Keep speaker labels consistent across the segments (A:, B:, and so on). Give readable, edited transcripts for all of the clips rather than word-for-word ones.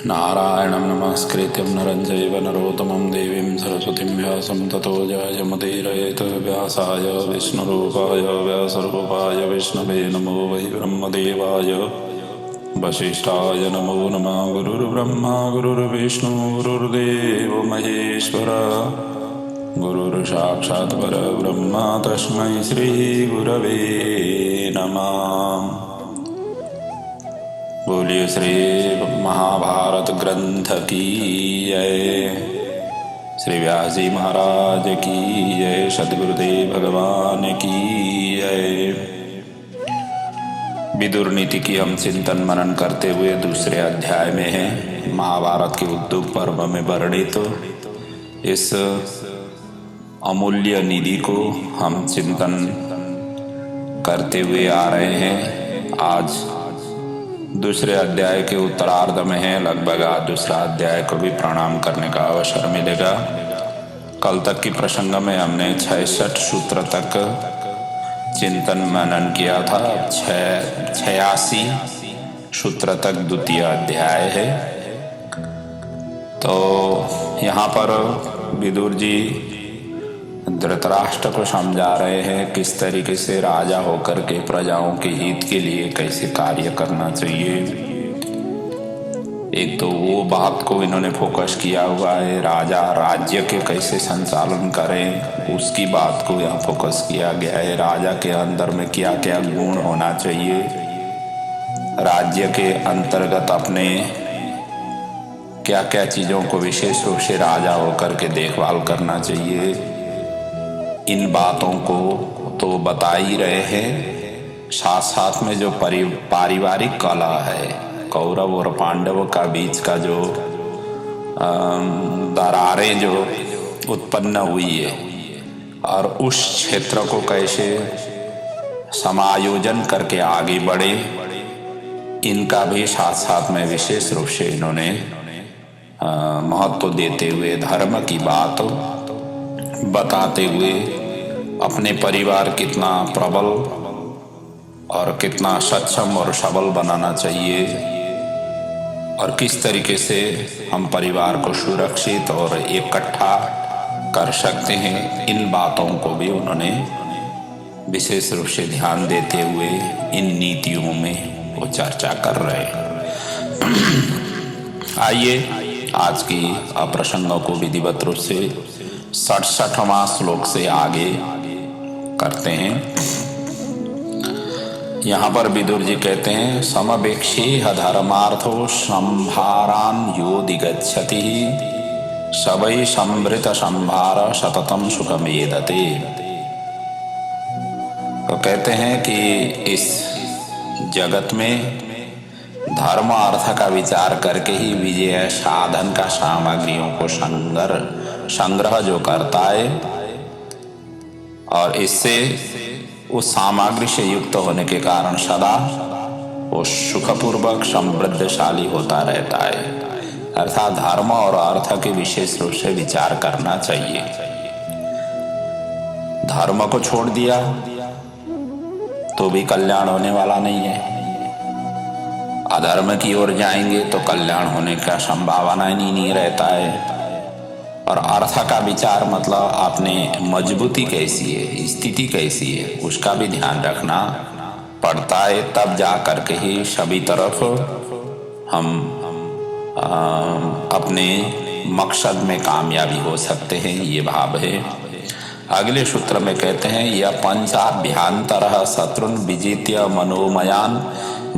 A: नारायणं नमस्कृत्यं नरं चैव नरोत्तमं देवीं सरस्वतीं व्यासं ततो जयमुदीरयेत्। व्यासाय विष्णुरूपाय व्यासरूपाय विष्णवे नमो वै ब्रह्मदेवाय वसिष्ठाय नमो नमः। गुरुर्ब्रह्मा गुरुर्विष्णु गुरुर्देवो महेश्वरः, गुरुर्साक्षात् परब्रह्म तस्मै श्रीगुरवे नमः। बोलिए श्री महाभारत ग्रंथ की जय, श्री व्यास जी महाराज की जय, सद्गुरुदेव भगवान की जय। विदुर नीति की हम चिंतन मनन करते हुए दूसरे अध्याय में हैं। महाभारत के उद्योग पर्व में वर्णित इस अमूल्य निधि को हम चिंतन करते हुए आ रहे हैं। आज दूसरे अध्याय के उत्तरार्ध में है। लगभग आज दूसरा अध्याय को भी प्रणाम करने का अवसर मिलेगा। कल तक की प्रसंग में हमने 66 सूत्र तक चिंतन मनन किया था। 86 सूत्र तक द्वितीय अध्याय है। तो यहाँ पर विदुर जी धृतराष्ट्र को समझा रहे हैं किस तरीके से राजा होकर के प्रजाओं के हित के लिए कैसे कार्य करना चाहिए। एक तो वो बात को इन्होंने फोकस किया हुआ है, राजा राज्य के कैसे संचालन करें उसकी बात को यहाँ फोकस किया गया है। राजा के अंदर में क्या क्या गुण होना चाहिए, राज्य के अंतर्गत अपने क्या क्या चीजों को विशेष रूप से राजा होकर के देखभाल करना चाहिए, इन बातों को तो बता ही रहे हैं। साथ साथ में जो पारिवारिक कला है, कौरव और पांडव का बीच का जो दरारें जो उत्पन्न हुई है और उस क्षेत्र को कैसे समायोजन करके आगे बढ़े, इनका भी साथ साथ में विशेष रूप से इन्होंने महत्व देते हुए धर्म की बात बताते हुए अपने परिवार कितना प्रबल और कितना सक्षम और सबल बनाना चाहिए और किस तरीके से हम परिवार को सुरक्षित और इकट्ठा कर सकते हैं, इन बातों को भी उन्होंने विशेष रूप से ध्यान देते हुए इन नीतियों में वो चर्चा कर रहे हैं। आइए आज की प्रसंगों को विधिवत रूप से 67वां श्लोक से आगे करते हैं। यहाँ पर विदुर जी कहते हैं, समवेक्षेह धर्मार्थो संभारान यो दिगच्छति सवै संभृत संभार सततम सुखमेदते। तो कहते हैं कि इस जगत में धर्म अर्थ का विचार करके ही विजय साधन का सामग्रियों को संग्रह जो करता है और इससे उस सामग्री से युक्त होने के कारण सदा वो सुखपूर्वक समृद्धशाली होता रहता है। अर्थात धर्म और अर्थ के विशेष रूप से विचार करना चाहिए। धर्म को छोड़ दिया तो भी कल्याण होने वाला नहीं है, अधर्म की ओर जाएंगे तो कल्याण होने का संभावना ही नहीं रहता है। और अर्थ का विचार मतलब अपने मजबूती कैसी है, स्थिति कैसी है, उसका भी ध्यान रखना पड़ता है। तब जा करके ही सभी तरफ हम अपने मकसद में कामयाबी हो सकते हैं, ये भाव है। अगले सूत्र में कहते हैं, यह पंचाभ्यांतर शत्रुन विजित्य मनोमयान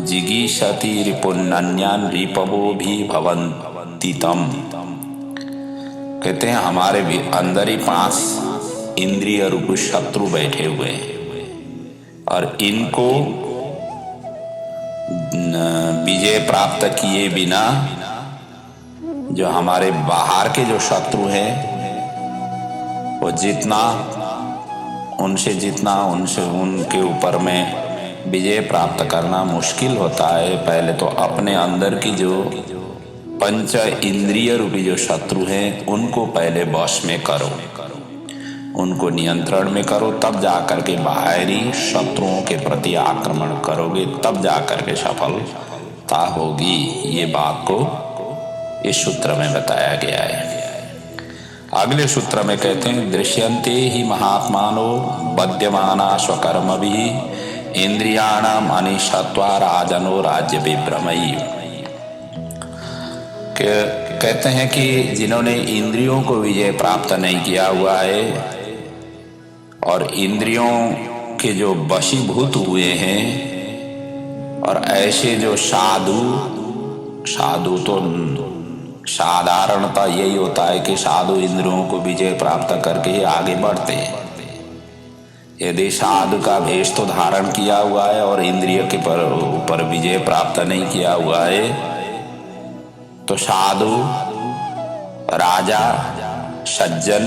A: जिगीषति रिपुन्नन्यान रिपवो भी भवन्ति तम। कहते हैं हमारे भी अंदर ही 5 इंद्रिय रूप शत्रु बैठे हुए हैं और इनको विजय प्राप्त किए बिना जो हमारे बाहर के जो शत्रु हैं वो उनसे उनके ऊपर में विजय प्राप्त करना मुश्किल होता है। पहले तो अपने अंदर की जो पंच इंद्रिय रूपी जो शत्रु हैं उनको पहले वश में करो, उनको नियंत्रण में करो, तब जाकर के बाहरी शत्रुओं के प्रति आक्रमण करोगे, तब जाकर के सफलता होगी। ये बात को इस सूत्र में बताया गया है। अगले सूत्र में कहते हैं दृश्यन्ते ही महात्मानो बध्यमाना स्वकर्मभिः इंद्रियाणाम अनिशत्वा राजनो राज्य विभ्रमयी। कहते हैं कि जिन्होंने इंद्रियों को विजय प्राप्त नहीं किया हुआ है और इंद्रियों के जो वशीभूत हुए हैं, और ऐसे जो साधु तो साधारणता यही होता है कि साधु इंद्रियों को विजय प्राप्त करके ही आगे बढ़ते हैं। यदि साधु का भेष तो धारण किया हुआ है और इंद्रिय के ऊपर विजय प्राप्त नहीं किया हुआ है, तो साधु, राजा, सज्जन,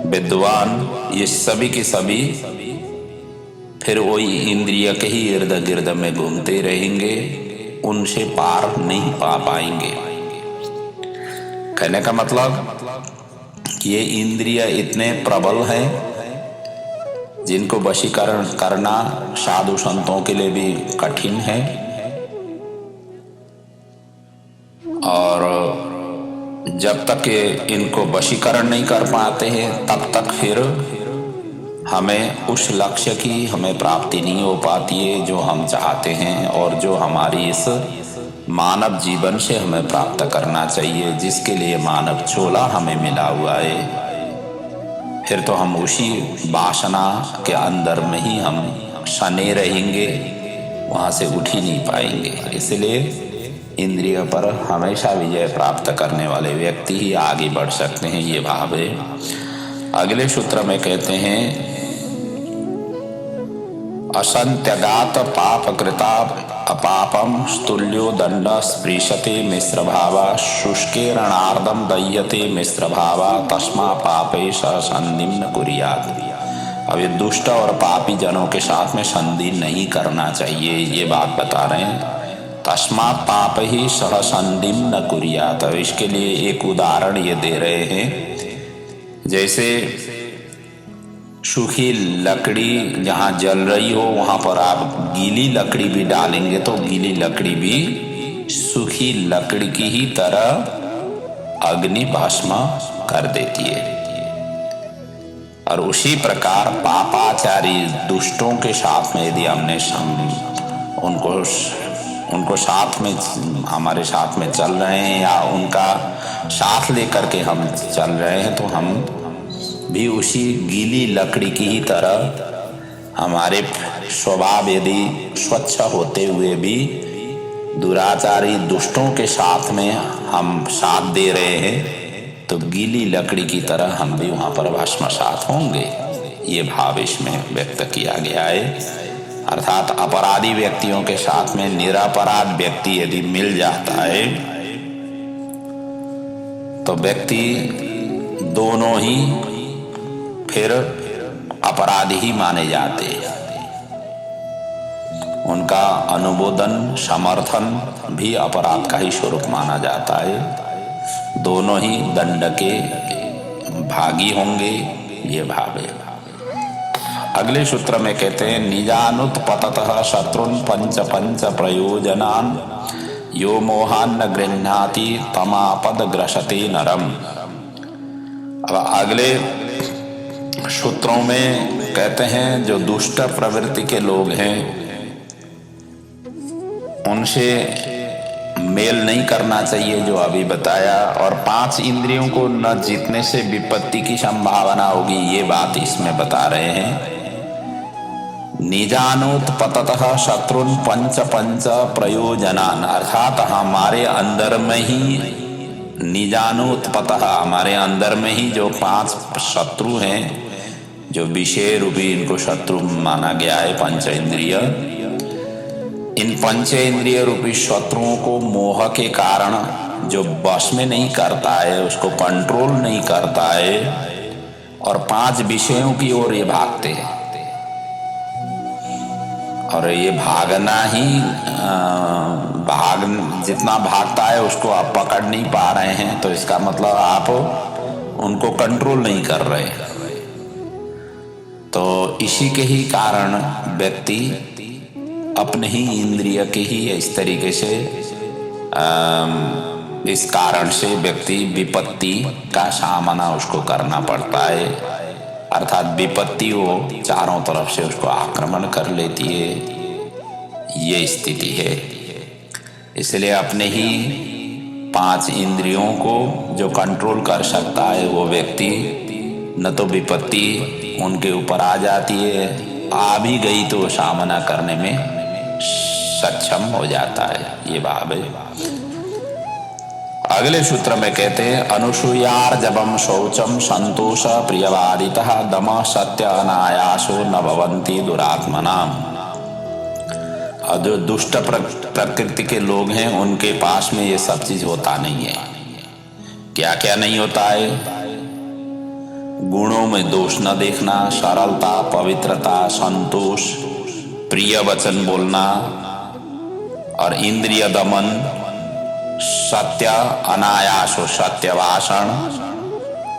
A: विद्वान, ये सभी के सभी फिर वही इंद्रिय के ही इर्द गिर्द में घूमते रहेंगे, उनसे पार नहीं पा पाएंगे। कहने का मतलब कि ये इंद्रिय इतने प्रबल हैं जिनको वशीकरण करना साधु संतों के लिए भी कठिन है, और जब तक इनको वशीकरण नहीं कर पाते हैं तब तक फिर हमें उस लक्ष्य की हमें प्राप्ति नहीं हो पाती है जो हम चाहते हैं और जो हमारी इस मानव जीवन से हमें प्राप्त करना चाहिए, जिसके लिए मानव चोला हमें मिला हुआ है। फिर तो हम उसी वासना के अंदर में ही हम सने रहेंगे, वहाँ से उठ ही नहीं पाएंगे। इसलिए इंद्रिय पर हमेशा विजय प्राप्त करने वाले व्यक्ति ही आगे बढ़ सकते हैं, ये भाव है। अगले सूत्र में कहते हैं असंत्यगात पाप कृता अपापम स्तुल्यो दंड स्पृशते मिश्र भावा शुष्के रणार्दम दह्यते मिश्र भावा तस्मा पापे संधि न कुर्यात्। अब ये दुष्ट और पापी जनों के साथ में संधि नहीं करना चाहिए, ये बात बता रहे हैं। तस्मा पाप ही सह संधि न कुर्यात्। इसके लिए एक उदाहरण ये दे रहे हैं, जैसे सूखी लकड़ी जहाँ जल रही हो वहां पर आप गीली लकड़ी भी डालेंगे तो गीली लकड़ी भी सूखी लकड़ी की ही तरह अग्नि भस्म कर देती है। और उसी प्रकार पापाचारी दुष्टों के साथ में यदि हमने उनको साथ में हमारे साथ में चल रहे हैं या उनका साथ लेकर के हम चल रहे हैं, तो हम भी उसी गीली लकड़ी की ही तरह हमारे स्वभाव यदि स्वच्छ होते हुए भी दुराचारी दुष्टों के साथ में हम साथ दे रहे हैं, तो गीली लकड़ी की तरह हम भी वहाँ पर भस्मसात होंगे। ये भाव इसमें व्यक्त किया गया है। अर्थात अपराधी व्यक्तियों के साथ में निरपराध व्यक्ति यदि मिल जाता है तो व्यक्ति दोनों ही फिर अपराधी ही माने जाते हैं। उनका अनुमोदन समर्थन भी अपराध का ही स्वरूप माना जाता है। दोनों ही दंड के भागी होंगे, ये भाव है। अगले सूत्र में कहते हैं निजानुत्पततः शत्रुन पंच पंच प्रयोजनान यो मोहान न गृह्णाति तमापद ग्रसते नरम। अब अगले सूत्रों में कहते हैं जो दुष्ट प्रवृत्ति के लोग हैं उनसे मेल नहीं करना चाहिए, जो अभी बताया। और 5 इंद्रियों को न जीतने से विपत्ति की संभावना होगी, ये बात इसमें बता रहे हैं। निजानुत्पततः शत्रुन पंच पंच प्रयोजनान, अर्थात हमारे अंदर में ही निजानुत्पतः, हमारे अंदर में ही जो 5 शत्रु हैं, जो विषय रूपी इनको शत्रु माना गया है पंच इंद्रिय, इन पंच इंद्रिय रूपी शत्रुओं को मोह के कारण जो वश में नहीं करता है, उसको कंट्रोल नहीं करता है और 5 विषयों की ओर ये भागते हैं। और ये भागना ही जितना भागता है उसको आप पकड़ नहीं पा रहे हैं, तो इसका मतलब आप उनको कंट्रोल नहीं कर रहे। तो इसी के ही कारण व्यक्ति अपने ही इंद्रिय के ही इस तरीके से इस कारण से व्यक्ति विपत्ति का सामना उसको करना पड़ता है, अर्थात विपत्ति वो चारों तरफ से उसको आक्रमण कर लेती है, ये स्थिति है। इसलिए अपने ही 5 इंद्रियों को जो कंट्रोल कर सकता है वो व्यक्ति न तो विपत्ति उनके ऊपर आ जाती है, आ भी गई तो सामना करने में सक्षम हो जाता है, ये भाव है। अगले सूत्र में कहते हैं अनुसूयार्जवम शौचम संतोष प्रियवादितः दम सत्य अनायासो न भवन्ति दुरात्मनाम। और जो दुष्ट प्रकृति के लोग हैं उनके पास में ये सब चीज होता नहीं है। क्या क्या नहीं होता है? गुणों में दोष न देखना, सरलता, पवित्रता, संतोष, प्रिय वचन बोलना और इंद्रिय दमन, सत्य अनायासो सत्य भाषण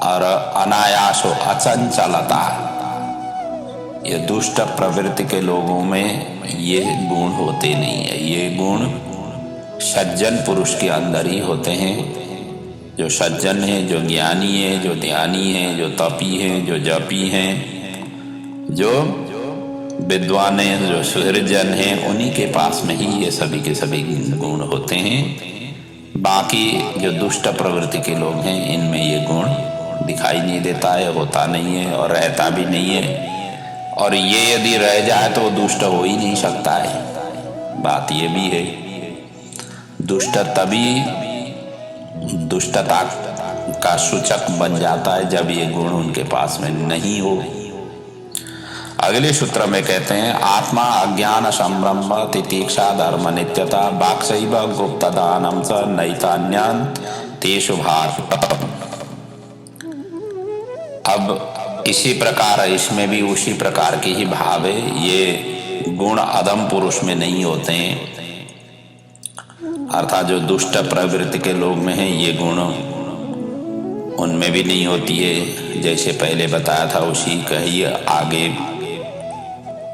A: और अनायासो अचंचलता। ये दुष्ट प्रवृत्ति के लोगों में ये गुण होते नहीं है। ये गुण सज्जन पुरुष के अंदर ही होते हैं। जो सज्जन है, जो ज्ञानी है, जो ध्यानी है, जो तपी है, जो जपी हैं, जो विद्वान है, जो सुहृदजन है, उन्हीं के पास में ही ये सभी के सभी गुण होते हैं। बाकी जो दुष्ट प्रवृत्ति के लोग हैं इनमें ये गुण दिखाई नहीं देता है, होता नहीं है और रहता भी नहीं है। और ये यदि रह जाए तो दुष्ट हो ही नहीं सकता है। बात ये भी है, दुष्ट तभी दुष्टता का सूचक बन जाता है जब ये गुण उनके पास में नहीं हो। अगले सूत्र में कहते हैं आत्मा अज्ञान संभ्रम तितीक्षा धर्म नित्यता वाक्शैव गुप्त दानम च नैतान्यान तेषु भार। अब इसी प्रकार इसमें भी उसी प्रकार के ही भाव है। ये गुण अधम पुरुष में नहीं होते हैं, अर्थात जो दुष्ट प्रवृत्ति के लोग में हैं ये गुण उनमें भी नहीं होती है। जैसे पहले बताया था उसी का ही आगे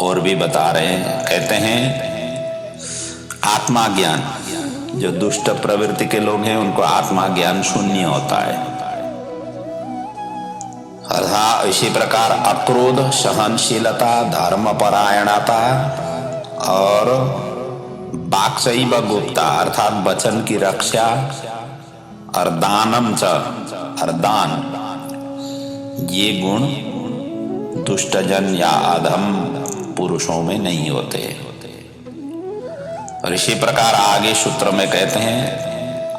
A: और भी बता रहे हैं। कहते हैं आत्मा ज्ञान, जो दुष्ट प्रवृत्ति के लोग हैं उनको आत्मा ज्ञान शून्य होता है। अर्थात इसी प्रकार अक्रोध, सहनशीलता, धर्मपरायणता और वाक्शैव गुप्ता अर्थात वचन की रक्षा और दानम च और दान, ये गुण दुष्टजन या अधम पुरुषों में नहीं होते। और इसी प्रकार आगे सूत्र में कहते हैं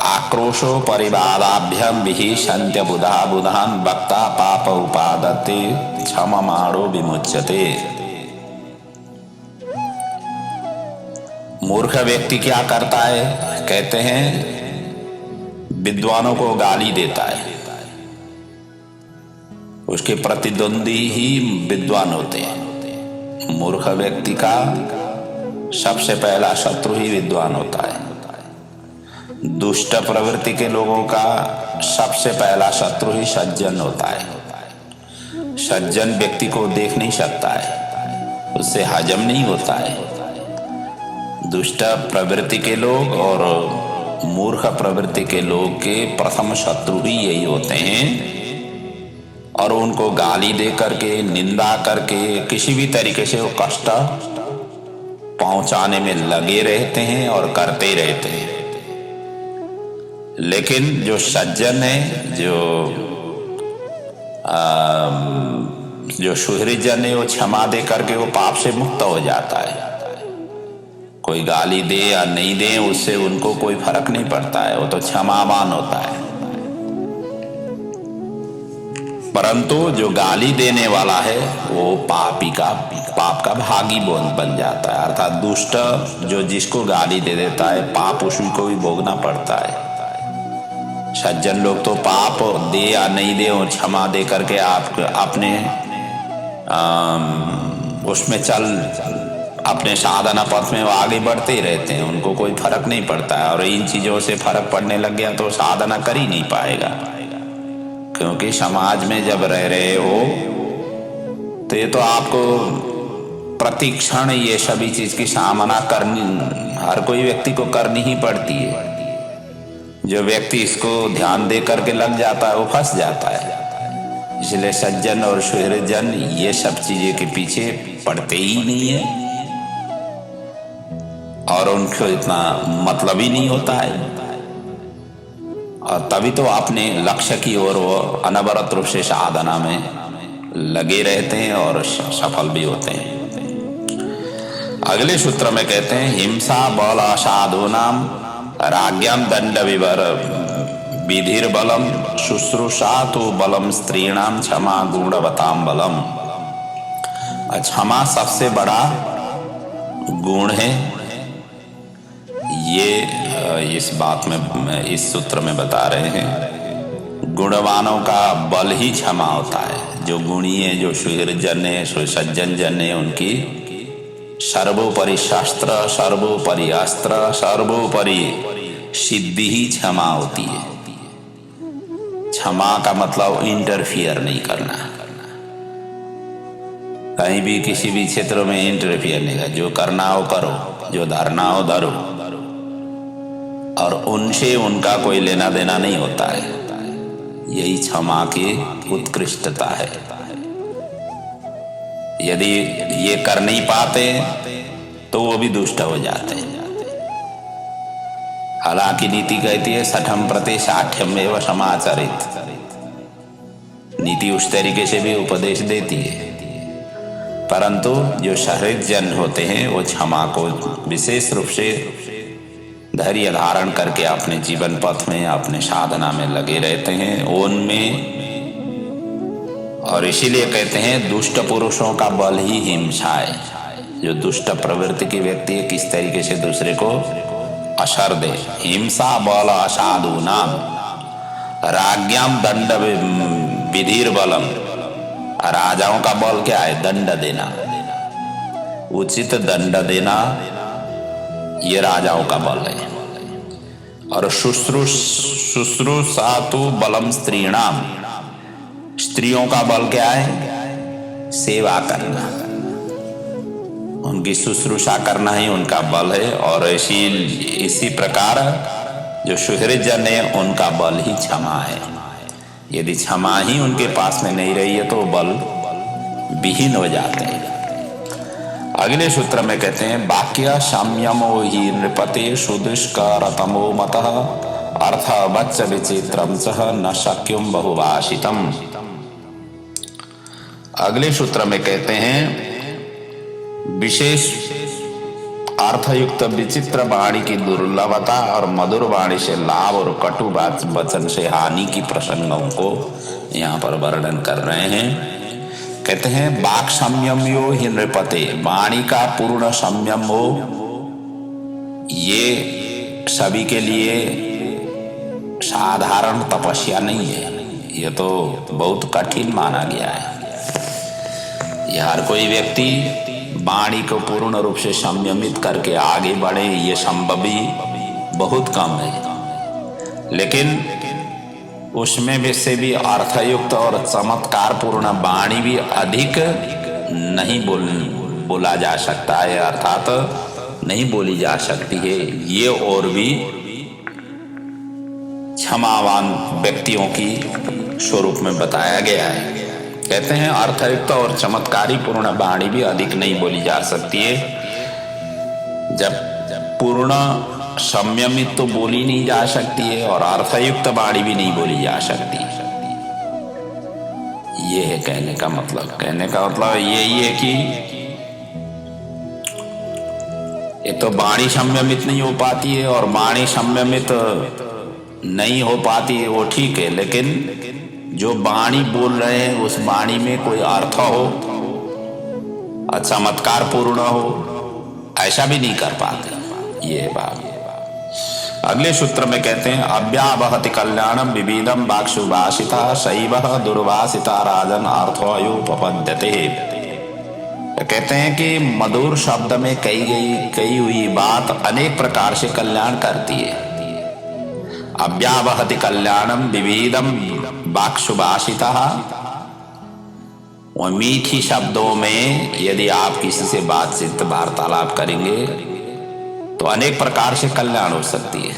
A: आक्रोशो परिवादाभ्यम विहि संत्य बुधा बुधान वक्ता पाप उपादते क्षममाणो विमुच्यते। मूर्ख व्यक्ति क्या करता है? कहते हैं विद्वानों को गाली देता है। उसके प्रतिद्वंदी ही विद्वान होते हैं। मूर्ख व्यक्ति का सबसे पहला शत्रु ही विद्वान होता है। दुष्ट प्रवृत्ति के लोगों का सबसे पहला शत्रु ही सज्जन होता है। सज्जन व्यक्ति को देख नहीं सकता है, उससे हजम नहीं होता है। दुष्ट प्रवृत्ति के लोग और मूर्ख प्रवृत्ति के लोग के प्रथम शत्रु ही यही होते हैं। और उनको गाली दे करके, निंदा करके, किसी भी तरीके से वो कष्ट पहुंचाने में लगे रहते हैं और करते रहते हैं। लेकिन जो सज्जन है, जो सुहृदजन है, वो क्षमा दे करके वो पाप से मुक्त हो जाता है। कोई गाली दे या नहीं दे उससे उनको कोई फर्क नहीं पड़ता है, वो तो क्षमावान होता है। परंतु जो गाली देने वाला है वो पाप का भागी बन जाता है। अर्थात दुष्ट जो जिसको गाली दे देता है पाप उसी को भी भोगना पड़ता है। सज्जन लोग तो पाप दे या नहीं दे और क्षमा दे करके आप अपने उसमें चल अपने साधना पथ में वो आगे बढ़ते ही रहते हैं, उनको कोई फर्क नहीं पड़ता है। और इन चीजों से फर्क पड़ने लग गया तो साधना कर ही नहीं पाएगा, क्योंकि समाज में जब रह रहे हो तो ये तो आपको प्रति क्षण ये सभी चीज की सामना करनी, हर कोई व्यक्ति को करनी ही पड़ती है। जो व्यक्ति इसको ध्यान दे करके लग जाता है वो फंस जाता है। इसलिए सज्जन और सुहृदजन ये सब चीजें के पीछे पड़ते ही नहीं है और उनको इतना मतलब ही नहीं होता है, और तभी तो अपने लक्ष्य की ओर वो अनवरत रूप से साधना में लगे रहते हैं और सफल भी होते हैं। अगले सूत्र में कहते हैं हिंसा बल असाधूनाम राज्ञाम दंड विधिर बलम शुश्रूषा तो बलम स्त्रीणाम क्षमा गुणवताम बलम। क्षमा सबसे बड़ा गुण है, ये इस बात में इस सूत्र में बता रहे हैं। गुणवानों का बल ही क्षमा होता है। जो गुणी है, जो सुहृदजन है, सज्जन जन है, उनकी सर्वोपरि शस्त्र, सर्वोपरि अस्त्र, सर्वोपरि सिद्धि ही क्षमा होती है। क्षमा का मतलब इंटरफियर नहीं करना, कहीं भी किसी भी क्षेत्र में इंटरफियर नहीं करना। जो करना हो करो, जो धरना हो धरो, और उनसे उनका कोई लेना देना नहीं होता है। यही क्षमा की उत्कृष्टता है। यदि ये कर नहीं पाते तो वो भी दुष्ट हो जाते हैं। हालांकि नीति कहती है सठम प्रति साठ्यम एवं समाचरित, नीति उस तरीके से भी उपदेश देती है, परंतु जो सहृदजन होते हैं वो क्षमा को विशेष रूप से धैर्य धारण करके अपने जीवन पथ में, अपने साधना में लगे रहते हैं उनमें। और इसीलिए कहते हैं दुष्ट पुरुषों का बल ही हिंसा है। जो दुष्ट प्रवृत्ति के व्यक्ति है, किस तरीके से दूसरे को असर दे। हिंसा बल असाधु नाम राज्ञाम दंड विधिर बलम। राजाओं का बल क्या है? दंड देना, उचित दंड देना, ये राजाओं का बल है। और शुश्रूषा तो बलम स्त्रीणाम, स्त्रियों का बल क्या है? सेवा करना, उनकी शुश्रूषा करना ही उनका बल है। और इसी प्रकार जो सुहृदजन है उनका बल ही क्षमा है। यदि क्षमा ही उनके पास में नहीं रही है तो बल विहीन हो जाते हैं। अगले सूत्र में कहते हैं वाक्य संयमो ही नृपते सुदुष्करतमो मतः अर्थ वच्च विचित्रम सह न शक्युम बहुभाषितम। अगले सूत्र में कहते हैं विशेष अर्थयुक्त विचित्र वाणी की दुर्लभता और मधुर वाणी से लाभ और कटु वचन से हानि की प्रसंगों को यहाँ पर वर्णन कर रहे हैं। कहते हैं वाक् संयम यो हि नृपते, वाणी का पूर्ण संयम हो, ये सभी के लिए साधारण तपस्या नहीं है, ये तो बहुत कठिन माना गया है। हर कोई व्यक्ति वाणी को पूर्ण रूप से संयमित करके आगे बढ़े, ये संभव ही बहुत कम है। लेकिन उसमें भी से भी अर्थयुक्त और चमत्कार पूर्ण वाणी भी अधिक नहीं बोला जा सकता है, अर्थात नहीं बोली जा सकती है। ये और भी क्षमावान व्यक्तियों की स्वरूप में बताया गया है। कहते हैं अर्थयुक्त और चमत्कारी पूर्ण वाणी भी अधिक नहीं बोली जा सकती है। जब पूर्ण संयमित तो बोली नहीं जा सकती है और अर्थयुक्त वाणी भी नहीं बोली जा सकती। ये है कहने का मतलब। कहने का मतलब यही है कि ये तो वाणी संयमित नहीं हो पाती है और वाणी संयमित नहीं हो पाती है वो ठीक है, लेकिन जो वाणी बोल रहे हैं उस वाणी में कोई अर्थ हो, चमत्कार पूर्ण हो, ऐसा भी नहीं कर पाते। ये बात। अगले सूत्र में कहते हैं अव्यावहति कल्याणम विविधम वाक्सुभाषिता शैवः दुर्भाषिता राजन अर्थोपपद्यते। कहते हैं कि मधुर शब्द में कही हुई बात अनेक प्रकार से कल्याण करती है। अव्यावहति कल्याणम विविधम वाक्सुभाषिता, और मीठी शब्दों में यदि आप किसी से बातचीत वार्तालाप करेंगे तो अनेक प्रकार से कल्याण हो सकती है।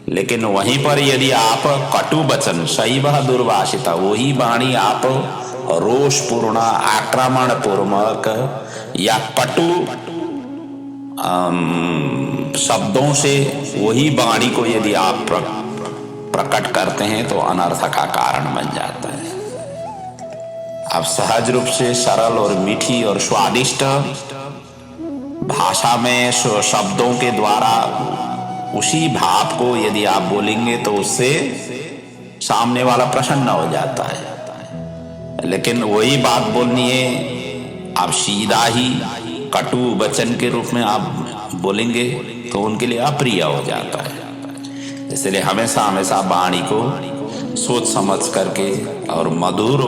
A: लेकिन वहीं पर यदि आप कटु वचन शैव दुर्भाषिता, वही वाणी आप रोषपूर्ण, आक्रमण पूर्वक या कटु शब्दों से वही वाणी को यदि आप प्रकट करते हैं तो अनर्थ का कारण बन जाता है। आप सहज रूप से सरल और मीठी और स्वादिष्ट भाषा में शब्दों के द्वारा उसी भाव को यदि आप बोलेंगे तो उससे सामने वाला प्रसन्न हो जाता है। लेकिन वही बात बोलनी है आप सीधा ही कटु वचन के रूप में आप बोलेंगे तो उनके लिए अप्रिय हो जाता है। इसलिए हमेशा हमेशा वाणी को सोच समझ करके और मधुर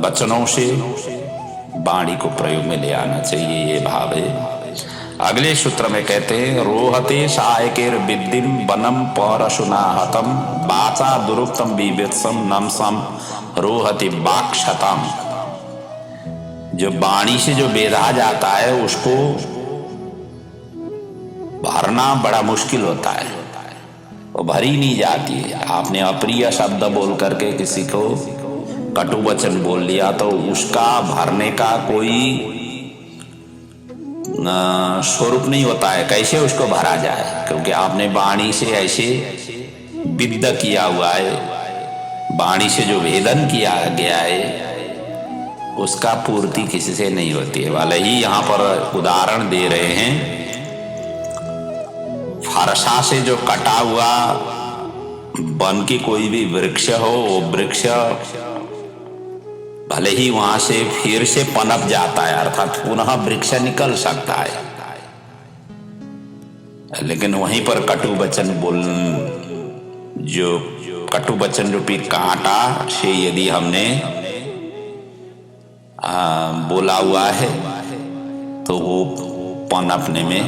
A: वचनों से वाणी को प्रयोग में ले आना चाहिए, ये भाव है। अगले सूत्र में कहते हैं रोहते सायकेर विद्धिम वनम परशुनाहतम वाचा दुरुक्तम विवेत्सम नमसम रोहति वाक्शतम। जो वाणी से जो बेधा जाता है उसको भरना बड़ा मुश्किल होता है, वो भरी नहीं जाती है। आपने अप्रिय शब्द बोल करके किसी को कटु वचन बोल लिया तो उसका भरने का कोई स्वरूप नहीं होता है, कैसे उसको भरा जाए, क्योंकि आपने वाणी से ऐसे विद्ध किया हुआ है, वाणी से जो वेदन किया गया है उसका पूर्ति किसी से नहीं होती है। वाले ही यहाँ पर उदाहरण दे रहे हैं, फरसा से जो कटा हुआ वन की कोई भी वृक्ष हो, वो वृक्ष भले ही वहां से फिर से पनप जाता है, अर्थात पुनः वृक्ष निकल सकता है, लेकिन वहीं पर कटु वचन बोल, जो कटु वचन रूपी कांटा से यदि हमने बोला हुआ है तो वो पनपने में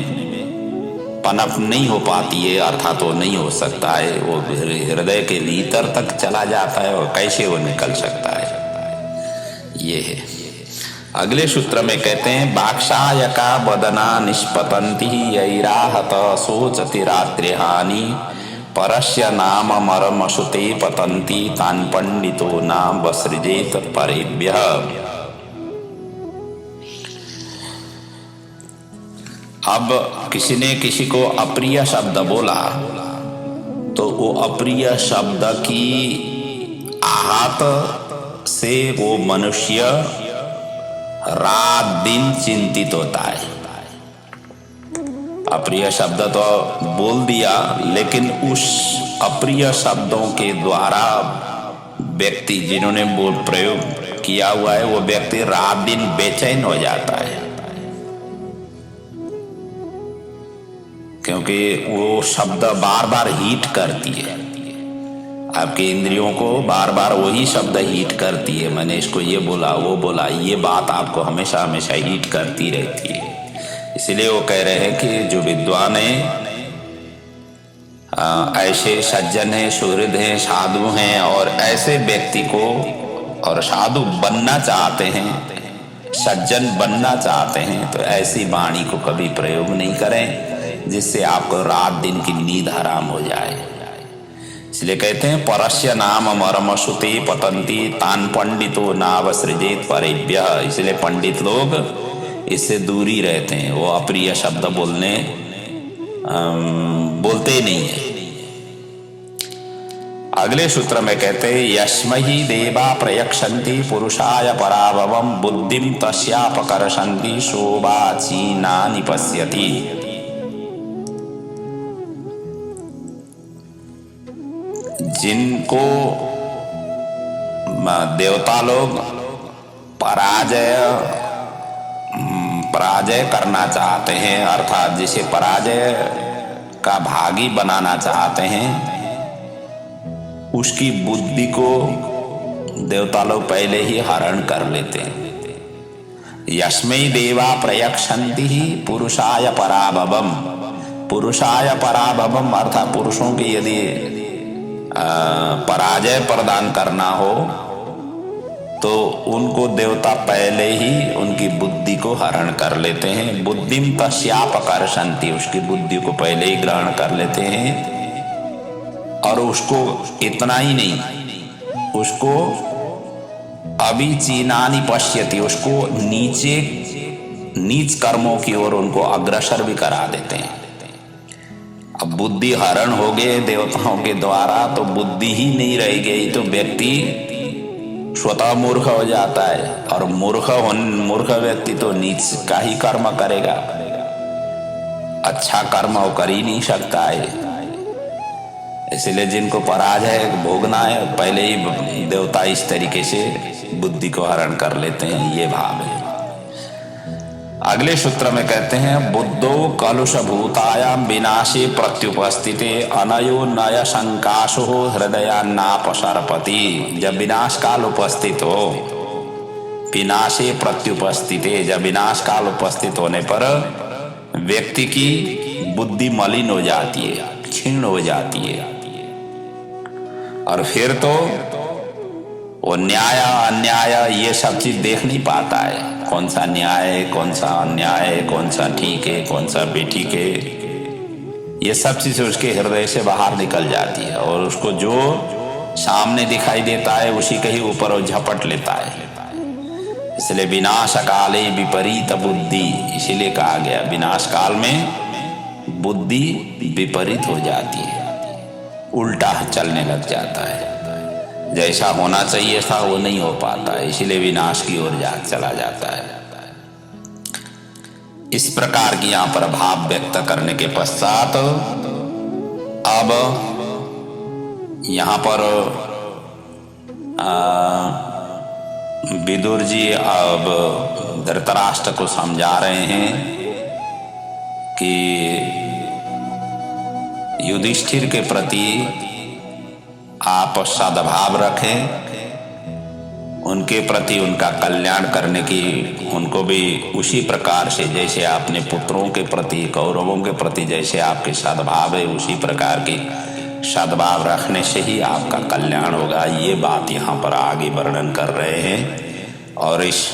A: पनप नहीं हो पाती है, अर्थात वो नहीं हो सकता है, वो हृदय के भीतर तक चला जाता है और कैसे वो निकल सकता है, ये है। अगले सूत्र में कहते हैं बाक्षायका वदना निष्पतंति यैराहत सोचति रात्रिहानि परस्य नाम मरमसुते पतंती तान पंडितो नाम वसृजेत परेभ्यः। अब किसी ने किसी को अप्रिय शब्द बोला तो वो अप्रिय शब्द की आहत से वो मनुष्य रात दिन चिंतित होता है। अप्रिय शब्द तो बोल दिया, लेकिन उस अप्रिय शब्दों के द्वारा व्यक्ति जिन्होंने बोल प्रयोग किया हुआ है वो व्यक्ति रात दिन बेचैन हो जाता है, क्योंकि वो शब्द बार बार हिट करती है, आपके इंद्रियों को बार बार वही शब्द हिट करती है। मैंने इसको ये बोला, वो बोला, ये बात आपको हमेशा हमेशा हिट करती रहती है। इसलिए वो कह रहे हैं कि जो विद्वान है, ऐसे सज्जन हैं, सुहृद हैं, साधु हैं, और ऐसे व्यक्ति को और साधु बनना चाहते हैं, सज्जन बनना चाहते हैं, तो ऐसी वाणी को कभी प्रयोग नहीं करें जिससे आपको रात दिन की नींद हराम हो जाए। इसलिए कहते हैं परस्य नाम मरमसुते पतंती तान पंडितो नावसृजेत परेभ्यः। इसलिए पंडित लोग इससे दूरी रहते हैं, वो अप्रिय शब्द बोलते नहीं है। अगले सूत्र में कहते हैं यस्महि देवा प्रयक्षन्ति पुरुषाय पराभवम बुद्धिम तस्यापकर्षन्ति शोभाचीना निपश्यति। जिनको देवता लोग पराजय करना चाहते हैं, अर्थात जिसे पराजय का भागी बनाना चाहते हैं, उसकी बुद्धि को देवता लोग पहले ही हरण कर लेते हैं। यस्मै देवा प्रयक्षन्ति ही पुरुषाय पराभवम। पुरुषाय पराभवम अर्थात पुरुषों की यदि पराजय प्रदान करना हो तो उनको देवता पहले ही उनकी बुद्धि को हरण कर लेते हैं। बुद्धिम तस्यापकर्षन्ति, उसकी बुद्धि को पहले ही ग्रहण कर लेते हैं। और उसको इतना ही नहीं, उसको अभिचीनानि पश्यति, उसको नीच कर्मों की ओर उनको अग्रसर भी करा देते हैं। अब बुद्धि हरण हो गए देवताओं के द्वारा, तो बुद्धि ही नहीं रह गई, तो व्यक्ति स्वतः मूर्ख हो जाता है। और मूर्ख व्यक्ति तो नीच का ही कर्म करेगा, अच्छा कर्म वो कर ही नहीं सकता है। इसलिए जिनको पराजय भोगना है, पहले ही देवता इस तरीके से बुद्धि को हरण कर लेते हैं, ये भाव है। अगले सूत्र में कहते हैं बुद्धो कलुष भूतायाम विनाशे प्रत्युपस्थिते अनयो नय शंकाशो हृदयान्नापसरपति। जब विनाश काल उपस्थित हो, विनाशे प्रत्युपस्थिते, जब विनाश काल उपस्थित होने पर व्यक्ति की बुद्धि मलिन हो जाती है, क्षीण हो जाती है। और फिर तो वो न्याय अन्याय ये सब चीज देख नहीं पाता है, कौन सा न्याय है, कौन सा अन्याय है, कौन सा ठीक है, कौन सा बेठीक है, ये सब चीजें उसके हृदय से बाहर निकल जाती है। और उसको जो सामने दिखाई देता है उसी के ही ऊपर वो झपट लेता है। इसलिए विनाश काले विपरीत बुद्धि, इसीलिए कहा गया विनाश काल में बुद्धि विपरीत हो जाती है, उल्टा चलने लग जाता है, जैसा होना चाहिए था वो नहीं हो पाता है, इसीलिए विनाश की ओर चला जाता है। इस प्रकार की यहाँ पर भाव व्यक्त करने के पश्चात अब यहाँ पर विदुर जी अब धृतराष्ट्र को समझा रहे हैं कि युधिष्ठिर के प्रति आप सद्भाव रखें, उनके प्रति उनका कल्याण करने की उनको भी उसी प्रकार से जैसे आपने पुत्रों के प्रति कौरवों के प्रति जैसे आपके सद्भाव है, उसी प्रकार की सद्भाव रखने से ही आपका कल्याण होगा। ये बात यहाँ पर आगे वर्णन कर रहे हैं और इस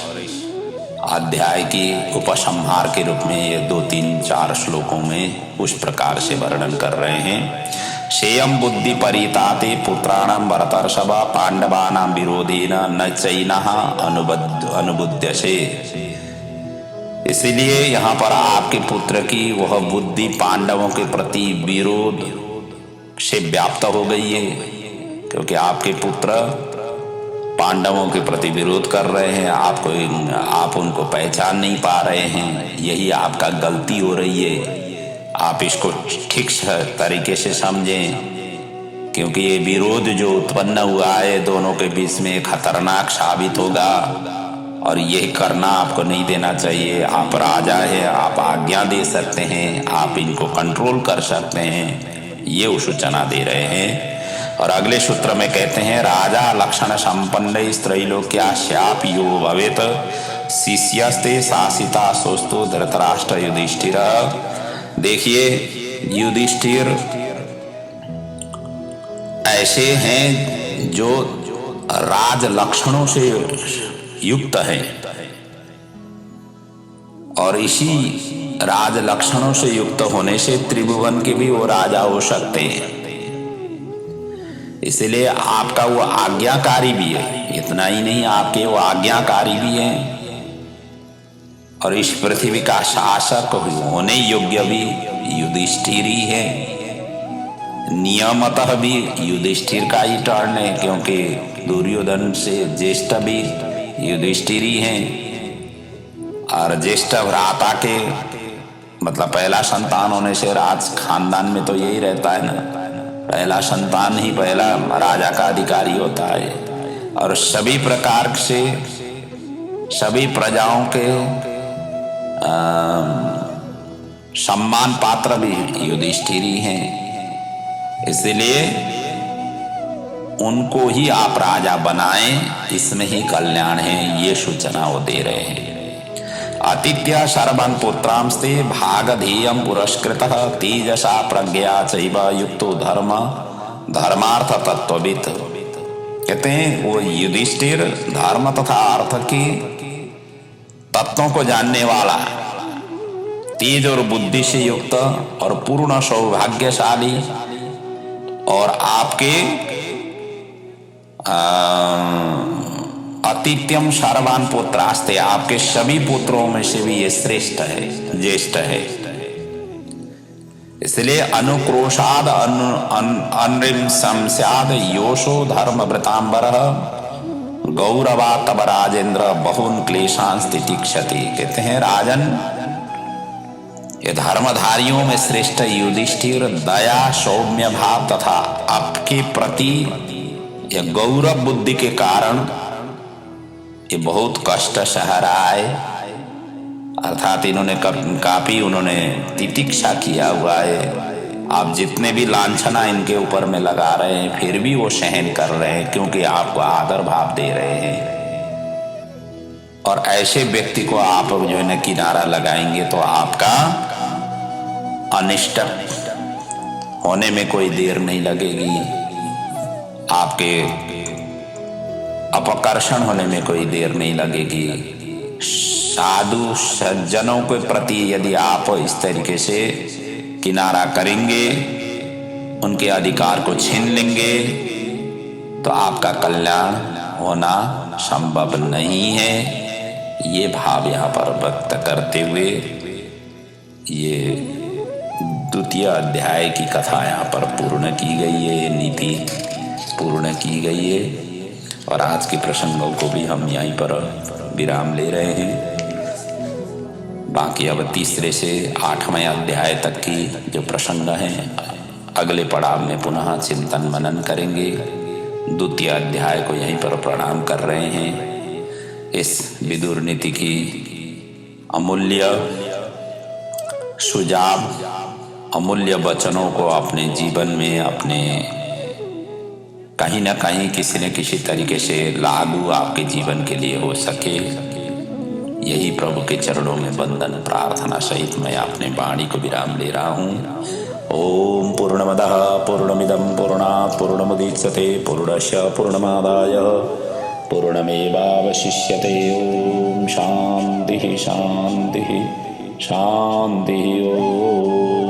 A: अध्याय की उपसंहार के रूप में ये 2, 3, 4 श्लोकों में उस प्रकार से वर्णन कर रहे हैं। शेयम बुद्धि परिताते पुत्राणाम भरतर्षभ पांडवानाम विरोधेन न चैनः अनुबुध्यसे। इसलिए यहाँ पर आपके पुत्र की वह बुद्धि पांडवों के प्रति विरोध से व्याप्त हो गई है, क्योंकि आपके पुत्र पांडवों के प्रति विरोध कर रहे हैं, आप उनको पहचान नहीं पा रहे हैं, यही आपका गलती हो रही है। आप इसको ठीक तरीके से समझें, क्योंकि ये विरोध जो उत्पन्न हुआ है दोनों के बीच में खतरनाक साबित होगा और ये करना आपको नहीं देना चाहिए। आप राजा है, आप आज्ञा दे सकते हैं, आप इनको कंट्रोल कर सकते हैं, ये सूचना दे रहे हैं। और अगले सूत्र में कहते हैं राजा लक्षण संपन्न त्रैलोक्यास्यापि यो भवेत् शिष्यस्ते शासिता सोस्तु धृतराष्ट्र युधिष्ठिर। देखिए युधिष्ठिर ऐसे हैं जो राज लक्षणों से युक्त है और इसी राज लक्षणों से युक्त होने से त्रिभुवन के भी वो राजा हो सकते हैं। इसलिए आपका वो आज्ञाकारी भी है, इतना ही नहीं आपके वो आज्ञाकारी भी हैं और इस पृथ्वी का शासक होने योग्य भी युधिष्ठिर ही है। नियमतः भी युधिष्ठिर का ही टर्न है, क्योंकि दुर्योधन से ज्येष्ठ भी युधिष्ठिर ही हैं और ज्येष्ठ भ्राता के मतलब पहला संतान होने से राज खानदान में तो यही रहता है ना, पहला संतान ही पहला राजा का अधिकारी होता है। और सभी प्रकार से सभी प्रजाओं के सम्मान पात्र भी युधिष्ठिर ही हैं, इसलिए उनको ही आप राजा बनाएं, इसमें ही कल्याण है, ये सूचना वो दे रहे हैं। अतिथ्य सर्वं पुत्रांस्ते भागधेयं पुरस्कृतः तेजसा प्रज्ञा चैव युक्तो धर्मार्थ तत्त्ववित्। कहते हैं वो युधिष्ठिर धर्म तथा अर्थ की तत्वों को जानने वाला, तेज और बुद्धि से युक्त और पूर्ण सौभाग्यशाली, और आपके अतिथ्यम सर्वान पुत्रास्ते, आपके सभी पुत्रों में से भी ये श्रेष्ठ है, ज्येष्ठ है। इसलिए अनुक्रोशाद अनृम संस्याद योशो धर्म वृतांबर गौरवा तब राजेंद्र बहुन क्लेशांस तितिक्षति। कहते हैं राजन, ये धर्मधारियों में श्रेष्ठ युधिष्ठिर दया, सौम्य भाव तथा आपके प्रति यह गौरव बुद्धि के कारण ये बहुत कष्ट सह रहा है। अर्थात इन्होंने काफी उन्होंने तितिक्षा किया हुआ है। आप जितने भी लांछना इनके ऊपर में लगा रहे हैं फिर भी वो सहन कर रहे हैं, क्योंकि आपको आदर भाव दे रहे हैं। और ऐसे व्यक्ति को आप जो है ना किनारा लगाएंगे तो आपका अनिष्ट होने में कोई देर नहीं लगेगी, आपके अपकर्षण होने में कोई देर नहीं लगेगी। साधु सज्जनों के प्रति यदि आप इस तरीके से किनारा करेंगे, उनके अधिकार को छीन लेंगे, तो आपका कल्याण होना संभव नहीं है। ये भाव यहाँ पर व्यक्त करते हुए ये द्वितीय अध्याय की कथा यहाँ पर पूर्ण की गई है, नीति पूर्ण की गई है। और आज के प्रसंगों को भी हम यहीं पर विराम ले रहे हैं। बाकी अब तीसरे से 8वें अध्याय तक की जो प्रसंग हैं अगले पड़ाव में पुनः चिंतन मनन करेंगे। द्वितीय अध्याय को यहीं पर प्रणाम कर रहे हैं। इस विदुर नीति की अमूल्य सुझाव, अमूल्य वचनों को अपने जीवन में अपने कहीं ना कहीं किसी न किसी तरीके से लागू आपके जीवन के लिए हो सके, यही प्रभु के चरणों में वंदन प्रार्थना सहित मैं अपने वाणी को विराम ले रहा हूँ। ओम पूर्णमदः पूर्णमिदं पूर्णात् पूर्णमुदच्यते पूर्णस्य पूर्णमादाय पूर्णमेवावशिष्यते। ओम शांति शांति शांति। ओम